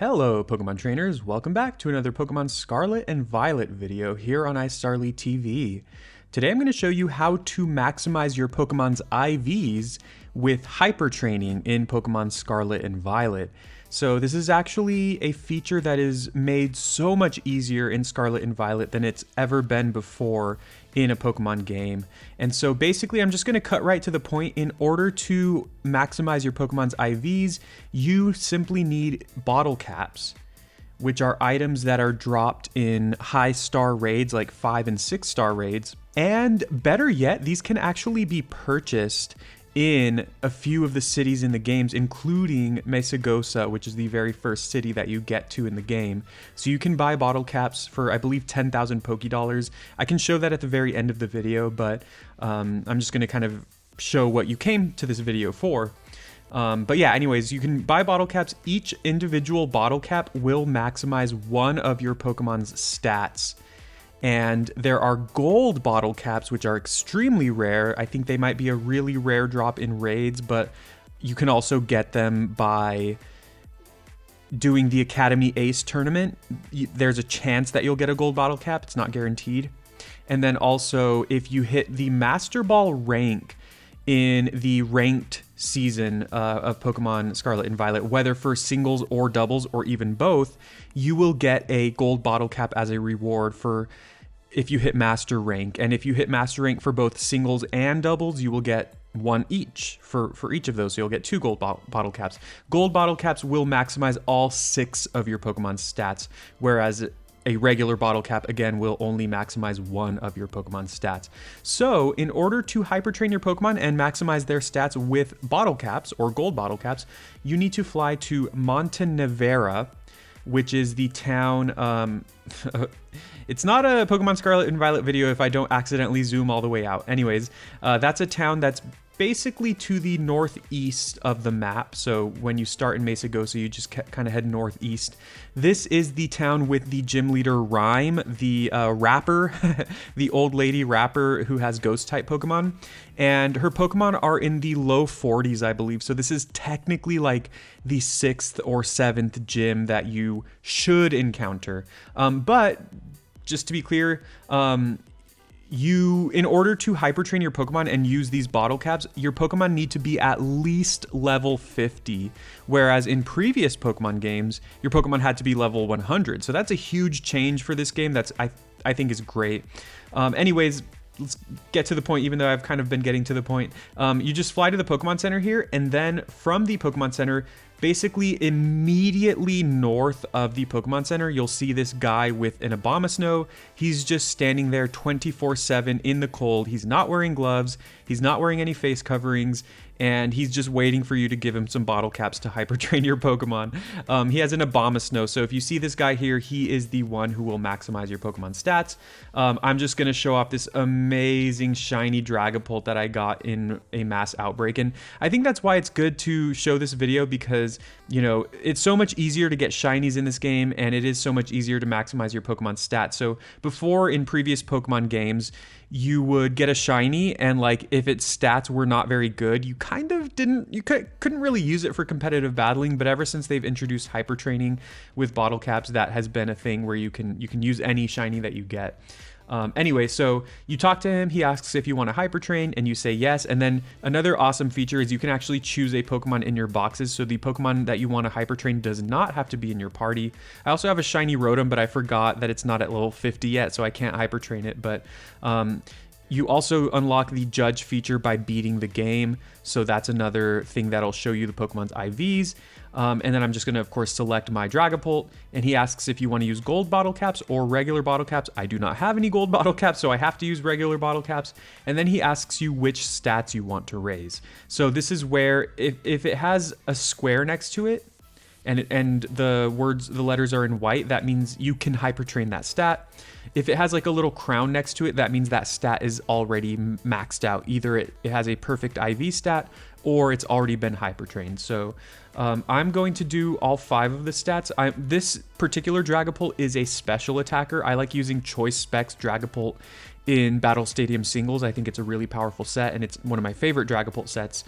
Hello Pokemon trainers, welcome back to another Pokemon Scarlet and Violet video here on iStarly TV. Today I'm going to show you how to maximize your Pokemon's IVs with hyper training in Pokemon Scarlet and Violet. So this is actually a feature that is made so much easier in Scarlet and Violet than it's ever been before in a Pokemon game. And so basically I'm just going to cut right to the point. In order to maximize your Pokemon's IVs, you simply need bottle caps, which are items that are dropped in high star raids like 5 and 6 star raids. And better yet, these can actually be purchased in a few of the cities in the games, including Mesagoza, which is the very first city that you get to in the game. So you can buy bottle caps for, I believe, 10,000 Pokédollars. I can show that at the very end of the video, but I'm just going to kind of show what you came to this video for. But yeah, anyways, you can buy bottle caps. Each individual bottle cap will maximize one of your Pokemon's stats. And there are gold bottle caps, which are extremely rare. I think they might be a really rare drop in raids, but you can also get them by doing the Academy Ace tournament. There's a chance that you'll get a gold bottle cap. It's not guaranteed. And then also, if you hit the Master Ball rank in the ranked season of Pokemon Scarlet and Violet, whether for singles or doubles or even both, you will get a gold bottle cap as a reward for if you hit master rank. And if you hit master rank for both singles and doubles, you will get one each for each of those. So you'll get 2 gold bottle caps. Gold bottle caps will maximize all 6 of your Pokemon's stats, whereas a regular bottle cap, again, will only maximize 1 of your Pokemon's stats. So in order to hyper train your Pokemon and maximize their stats with bottle caps or gold bottle caps, you need to fly to Montenevera, which is the town. It's not a Pokemon Scarlet and Violet video if I don't accidentally zoom all the way out. Anyways, that's a town that's basically to the northeast of the map. So when you start in Mesagoza, you just kind of head northeast. This is the town with the gym leader Rhyme, the rapper, the old lady rapper who has ghost type Pokemon. And her Pokemon are in the low 40s, I believe. So this is technically like the 6th or 7th gym that you should encounter. But just to be clear, in order to hyper train your Pokemon and use these bottle caps, your Pokemon need to be at least level 50, whereas in previous Pokemon games, your Pokemon had to be level 100. So that's a huge change for this game. That's I think is great. Anyways, let's get to the point, even though I've kind of been getting to the point. You just fly to the Pokemon Center here, and then from the Pokemon Center, basically immediately north of the Pokemon Center, you'll see this guy with an Abomasnow. He's just standing there 24/7 in the cold. He's not wearing gloves. He's not wearing any face coverings. And he's just waiting for you to give him some bottle caps to hyper train your Pokemon. He has an Abomasnow, so if you see this guy here, he is the one who will maximize your Pokemon stats. I'm just going to show off this amazing shiny Dragapult that I got in a mass outbreak. And I think that's why it's good to show this video, because, you know, it's so much easier to get shinies in this game, and it is so much easier to maximize your Pokemon stats. So before, in previous Pokemon games, you would get a shiny, and like if its stats were not very good, you kind of couldn't really use it for competitive battling. But ever since they've introduced hyper training with bottle caps, that has been a thing where you can use any shiny that you get. Anyway, so you talk to him, he asks if you want to hyper train, and you say yes. And then another awesome feature is you can actually choose a Pokemon in your boxes. So the Pokemon that you want to hyper train does not have to be in your party. I also have a shiny Rotom, but I forgot that it's not at level 50 yet, so I can't hyper train it. But you also unlock the judge feature by beating the game. So that's another thing that'll show you the Pokemon's IVs. And then I'm just going to, of course, select my Dragapult. And he asks if you want to use gold bottle caps or regular bottle caps. I do not have any gold bottle caps, so I have to use regular bottle caps. And then he asks you which stats you want to raise. So this is where, if it has a square next to it, and the letters are in white, that means you can hyper train that stat. If it has like a little crown next to it, that means that stat is already maxed out. Either it has a perfect IV stat, or it's already been hyper trained. So I'm going to do all 5 of the stats. This particular Dragapult is a special attacker. I like using Choice Specs Dragapult in Battle Stadium singles. I think it's a really powerful set, and it's one of my favorite Dragapult sets.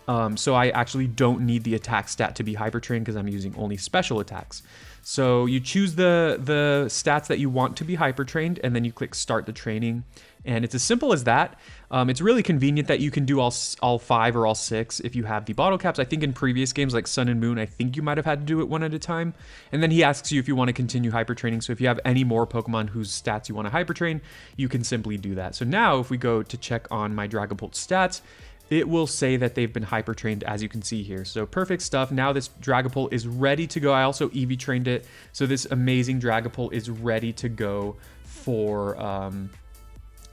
So I actually don't need the attack stat to be hyper trained because I'm using only special attacks. So you choose the stats that you want to be hyper trained, and then you click start the training. And it's as simple as that. It's really convenient that you can do all 5 or all 6 if you have the bottle caps. I think in previous games like Sun and Moon, I think you might have had to do it one at a time. And then he asks you if you want to continue hyper training. So if you have any more Pokemon whose stats you want to hyper train, you can simply do that. So now if we go to check on my Dragapult stats, it will say that they've been hyper trained, as you can see here. So perfect stuff. Now this Dragapult is ready to go. I also EV trained it. So this amazing Dragapult is ready to go for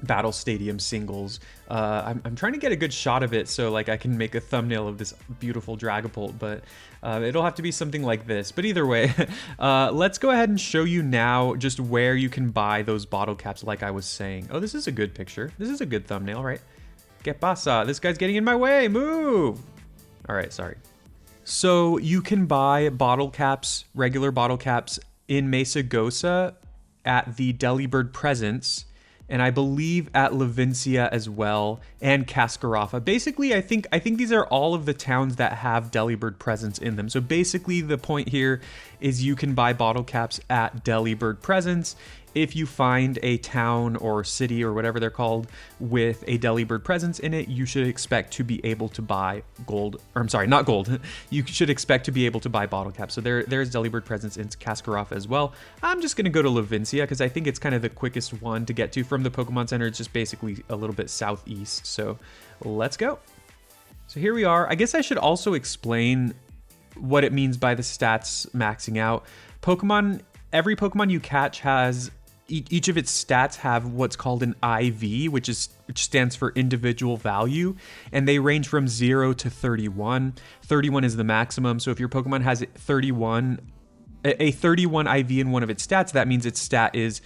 Battle Stadium singles. I'm trying to get a good shot of it so like I can make a thumbnail of this beautiful Dragapult, but it'll have to be something like this. But either way, let's go ahead and show you now just where you can buy those bottle caps like I was saying. Oh, this is a good picture. This is a good thumbnail, right? ¿Qué pasa? This guy's getting in my way. Move! All right, sorry. So you can buy bottle caps, regular bottle caps in Mesagoza at the Delibird Presents, and I believe at Levincia as well, and Cascarrafa. Basically, I think these are all of the towns that have Delibird Presents in them. So basically, the point here is you can buy bottle caps at Delibird Presents. If you find a town or city or whatever they're called with a Delibird Presence in it, you should expect to be able to buy gold, or I'm sorry, not gold. You should expect to be able to buy bottle caps. So there's Delibird Presence in Cascarrafa as well. I'm just gonna go to Levincia because I think it's kind of the quickest one to get to from the Pokemon Center. It's just basically a little bit southeast. So let's go. So here we are. I guess I should also explain what it means by the stats maxing out. Every Pokemon you catch has each of its stats have what's called an IV, which stands for individual value, and they range from 0 to 31. 31 is the maximum. So if your Pokemon has a 31 IV in one of its stats, that means its stat has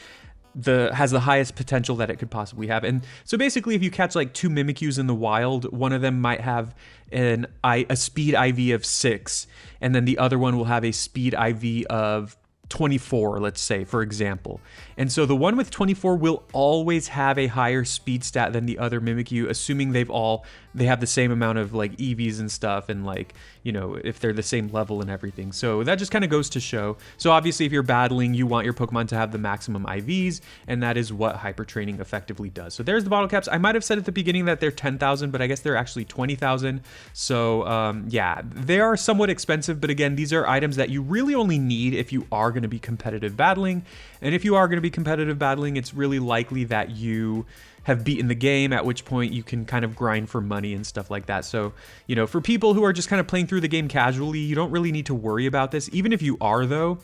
the highest potential that it could possibly have. And so basically, if you catch like 2 Mimikyus in the wild, one of them might have a speed IV of 6, and then the other one will have a speed IV of 24, let's say, for example. And so the one with 24 will always have a higher speed stat than the other Mimikyu, assuming they have the same amount of like EVs and stuff, and like, you know, if they're the same level and everything. So that just kind of goes to show. So obviously if you're battling, you want your Pokemon to have the maximum IVs, and that is what hyper training effectively does. So there's the bottle caps. I might have said at the beginning that they're 10,000, but I guess they're actually 20,000. So yeah, they are somewhat expensive, but again, these are items that you really only need if you are going to be competitive battling. And if you are going to be competitive battling, it's really likely that you have beaten the game, at which point you can kind of grind for money and stuff like that. So, you know, for people who are just kind of playing through the game casually, you don't really need to worry about this. Even if you are, though,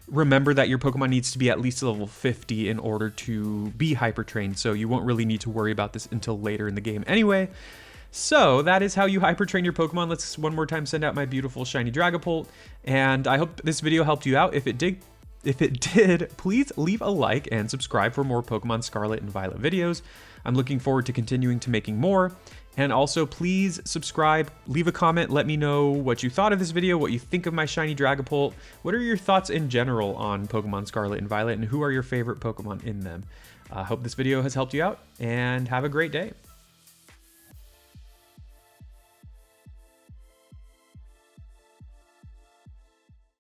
remember that your Pokemon needs to be at least level 50 in order to be hyper trained. So you won't really need to worry about this until later in the game anyway. So that is how you hyper train your Pokemon. Let's one more time send out my beautiful shiny Dragapult. And I hope this video helped you out. If it did, please leave a like and subscribe for more Pokemon Scarlet and Violet videos. I'm looking forward to continuing to making more. And also, please subscribe, leave a comment, let me know what you thought of this video, what you think of my shiny Dragapult. What are your thoughts in general on Pokemon Scarlet and Violet, and who are your favorite Pokemon in them? I hope this video has helped you out, and have a great day.